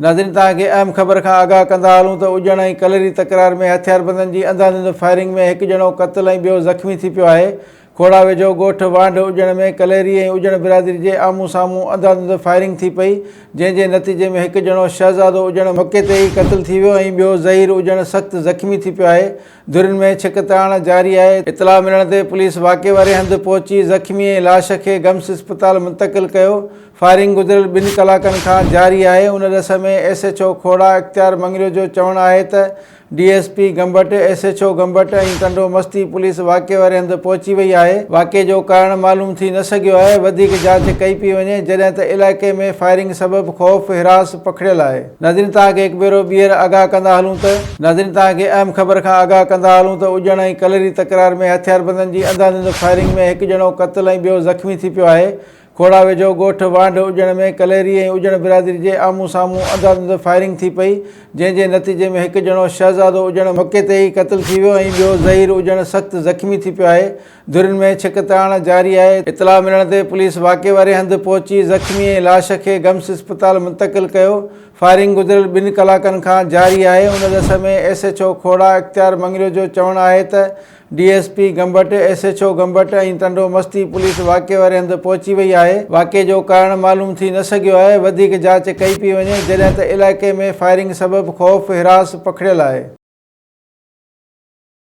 नाज़रीन तव्हांखे अहम ख़बर खां आगाह कंदा हलूं त उजण ऐं कलेरी तकरार में हथियारबंदनि जी अंधाधुंध फायरिंग में हिकु ॼणो क़त्ल ऐं ॿियो ज़ख़्मी थी पियो आहे। खोड़ा वेझो ॻोठु वांढ उजण में कलेरी ऐं उजण बिरादरी जे आम्हूं साम्हूं अंधाधुंध फायरिंग थी पई, जंहिंजे नतीजे में हिकु ॼणो शहज़ादो उजण मौक़े ते ई क़त्ल थी वियो ऐं ॿियो ज़हीर उजण सख़्तु ज़ख़्मी थी पियो आहे। धुरियुनि में छिकताण जारी आहे। इतला मिलण ते पुलिस वाक़े वारे हंधि पहुची ज़ख़्मी ऐं लाश खे गम्स इस्पताल मुंतक़िल कयो। फायरिंग गुज़िरियल 2 कलाकनि खां जारी आहे। उन रस में SHO खोड़ा इख़्तियार मंगरियो जो चवणु आहे त DSP गंबट, SHO गंबट ऐं टंडो मस्ती पुलिस वाक़े वारे हंधि पहुची वई आहे। वाक़े जो कारण मालूम थी न सघियो आहे। वधीक जांच कई पई वञे, जॾहिं त इलाइक़े में फायरिंग सबबि ख़ौफ़ हिरास पखिड़ियल आहे। नाज़रीन तव्हांखे हिकु भेरो ॿीहर आगाह कंदा हलूं त तव्हांखे अहम ख़बर खां आगाह कंदा हलूं त उजण ऐं कलेरी तकरार में हथियारबंदनि जी अंधाधुंध फायरिंग में हिकु ॼणो क़त्ल ऐं ॿियो ज़ख़्मी थी पियो आहे। खोड़ा वेझो ॻोठु वांढ उजण में कलेरी ऐं उजण बिरादरी जे आम्हूं साम्हूं अंधाधुंध फायरिंग थी पई, जंहिंजे नतीजे में हिकु ॼणो शहज़ादो उजण मौक़े ते ई क़त्ल थी वियो ऐं ॿियो ज़हीर उजण सख़्तु ज़ख़्मी थी पियो आहे। धुरियुनि में छिकताण जारी आहे। इतला मिलण ते पुलिस वाक़े वारे हंधि पहुची ज़ख़्मी ऐं लाश खे गम्स इस्पताल मुंतक़िल कयो। फायरिंग गुज़िरियल 2 कलाकनि खां जारी आहे। उन रस में SHO खोड़ा इख़्तियार मंगरियो जो चवणु आहे त DSP गंबट, SHO गंबट ऐं टंडो मस्ती पुलिस वाक़े वारे हंधि पहुची वई आहे। वाक़े जो कारण मालूम थी न सघियो आहे। वधीक जांच कई पई वञे, जॾहिं त इलाइक़े में फायरिंग सबबि ख़ौफ़ हिरास पखिड़ियल आहे।